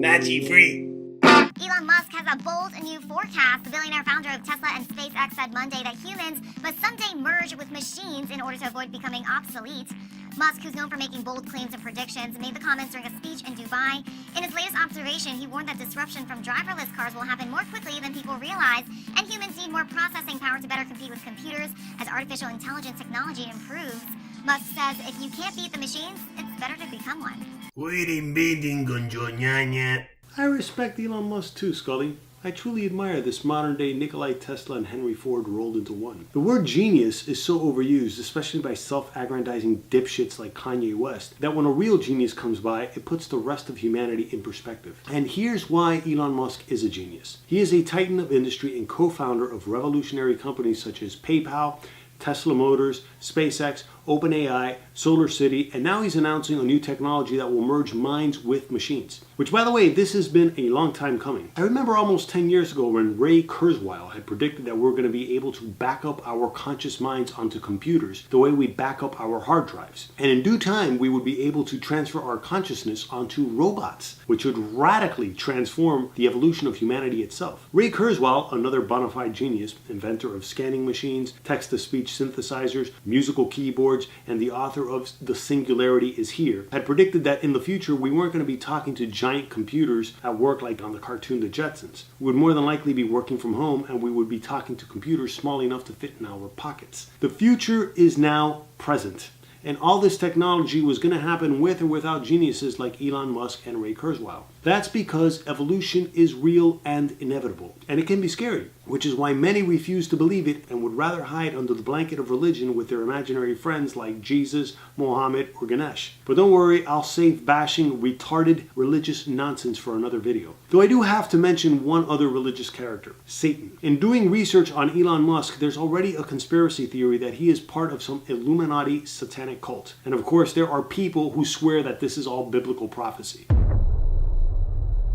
Nachi free. Elon Musk has a bold new forecast. The billionaire founder of Tesla and SpaceX said Monday that humans must someday merge with machines in order to avoid becoming obsolete. Musk, who's known for making bold claims and predictions, made the comments during a speech in Dubai. In his latest observation, he warned that disruption from driverless cars will happen more quickly than people realize, and humans need more processing power to better compete with computers as artificial intelligence technology improves. Musk says if you can't beat the machines, it's better to become one. We're invading Gonjoñaña. I respect Elon Musk too, Scully. I truly admire this modern-day Nikola Tesla and Henry Ford rolled into one. The word genius is so overused, especially by self-aggrandizing dipshits like Kanye West, that when a real genius comes by, it puts the rest of humanity in perspective. And here's why Elon Musk is a genius. He is a titan of industry and co-founder of revolutionary companies such as PayPal, Tesla Motors, SpaceX, OpenAI, SolarCity, and now he's announcing a new technology that will merge minds with machines. Which, by the way, this has been a long time coming. I remember almost 10 years ago when Ray Kurzweil had predicted that we're going to be able to back up our conscious minds onto computers the way we back up our hard drives. And in due time, we would be able to transfer our consciousness onto robots, which would radically transform the evolution of humanity itself. Ray Kurzweil, another bona fide genius, inventor of scanning machines, text-to-speech synthesizers, musical keyboards, and the author of The Singularity is Here, had predicted that in the future we weren't going to be talking to giant computers at work like on the cartoon The Jetsons. We would more than likely be working from home, and we would be talking to computers small enough to fit in our pockets. The future is now present. And all this technology was going to happen with or without geniuses like Elon Musk and Ray Kurzweil. That's because evolution is real and inevitable. And it can be scary, which is why many refuse to believe it and would rather hide under the blanket of religion with their imaginary friends like Jesus, Mohammed, or Ganesh. But don't worry, I'll save bashing retarded religious nonsense for another video. Though I do have to mention one other religious character, Satan. In doing research on Elon Musk, there's already a conspiracy theory that he is part of some Illuminati satanic cult. And of course, there are people who swear that this is all biblical prophecy.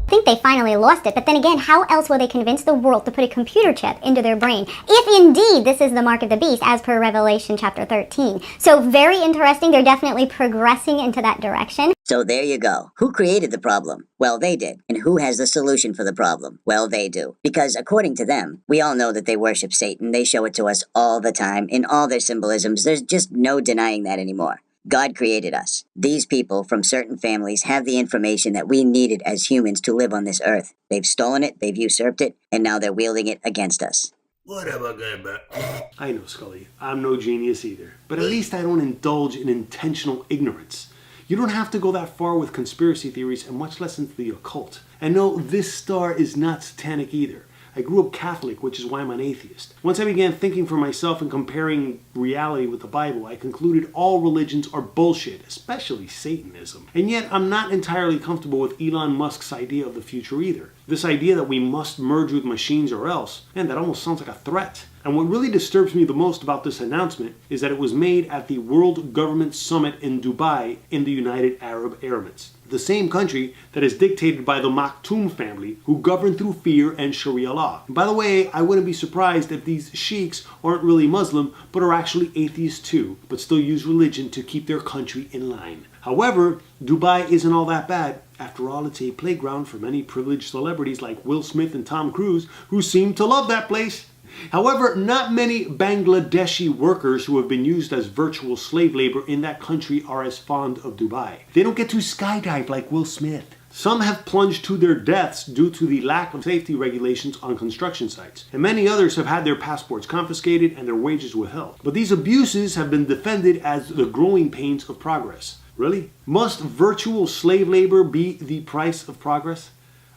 I think they finally lost it, but then again, how else will they convince the world to put a computer chip into their brain, if indeed this is the mark of the beast, as per Revelation chapter 13. So very interesting. They're definitely progressing into that direction. So there you go. Who created the problem? Well, they did. And who has the solution for the problem? Well, they do. Because according to them, we all know that they worship Satan. They show it to us all the time in all their symbolisms. There's just no denying that anymore. God created us. These people from certain families have the information that we needed as humans to live on this earth. They've stolen it, they've usurped it, and now they're wielding it against us. I know, Scully. I'm no genius either. But at least I don't indulge in intentional ignorance. You don't have to go that far with conspiracy theories and much less into the occult. And no, this star is not satanic either. I grew up Catholic, which is why I'm an atheist. Once I began thinking for myself and comparing reality with the Bible, I concluded all religions are bullshit, especially Satanism. And yet, I'm not entirely comfortable with Elon Musk's idea of the future either. This idea that we must merge with machines or else, man, that almost sounds like a threat. And what really disturbs me the most about this announcement is that it was made at the World Government Summit in Dubai in the United Arab Emirates. The same country that is dictated by the Maktoum family, who govern through fear and Sharia law. And by the way, I wouldn't be surprised if these sheiks aren't really Muslim, but are actually atheists too, but still use religion to keep their country in line. However, Dubai isn't all that bad. After all, it's a playground for many privileged celebrities like Will Smith and Tom Cruise, who seem to love that place. However, not many Bangladeshi workers who have been used as virtual slave labor in that country are as fond of Dubai. They don't get to skydive like Will Smith. Some have plunged to their deaths due to the lack of safety regulations on construction sites. And many others have had their passports confiscated and their wages withheld. But these abuses have been defended as the growing pains of progress. Really? Must virtual slave labor be the price of progress?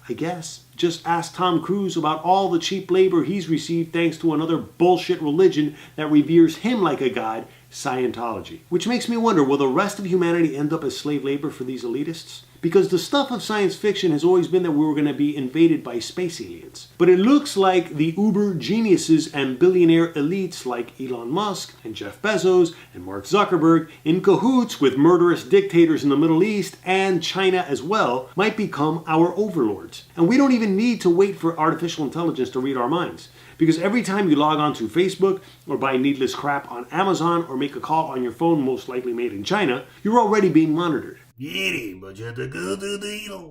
I guess. Just ask Tom Cruise about all the cheap labor he's received thanks to another bullshit religion that reveres him like a god, Scientology. Which makes me wonder, will the rest of humanity end up as slave labor for these elitists? Because the stuff of science fiction has always been that we were going to be invaded by space aliens. But it looks like the uber geniuses and billionaire elites like Elon Musk and Jeff Bezos and Mark Zuckerberg, in cahoots with murderous dictators in the Middle East and China as well, might become our overlords. And we don't even need to wait for artificial intelligence to read our minds. Because every time you log on to Facebook or buy needless crap on Amazon or make a call on your phone most likely made in China, you're already being monitored.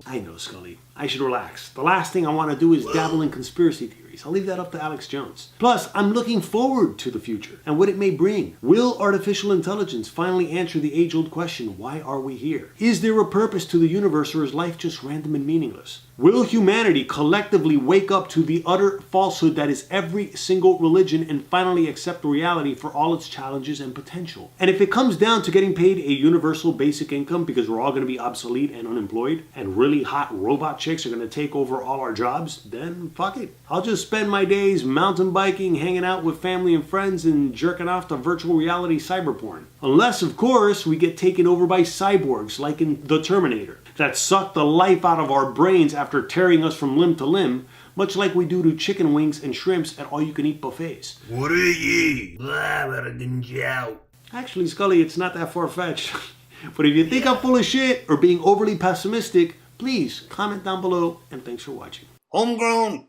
I know, Scully. I should relax. The last thing I want to do is dabble in conspiracy theories. I'll leave that up to Alex Jones. Plus, I'm looking forward to the future and what it may bring. Will artificial intelligence finally answer the age-old question, why are we here? Is there a purpose to the universe, or is life just random and meaningless? Will humanity collectively wake up to the utter falsehood that is every single religion and finally accept reality for all its challenges and potential? And if it comes down to getting paid a universal basic income because we're all going to be obsolete and unemployed, and really hot robot chicks are going to take over all our jobs, then fuck it. I'll just spend my days mountain biking, hanging out with family and friends, and jerking off to virtual reality cyberporn. Unless, of course, we get taken over by cyborgs like in The Terminator, that suck the life out of our brains after tearing us from limb to limb, much like we do to chicken wings and shrimps at all-you-can-eat buffets. What are ye? Actually, Scully, it's not that far-fetched. But if you think I'm full of shit or being overly pessimistic, please comment down below, and thanks for watching. Homegrown.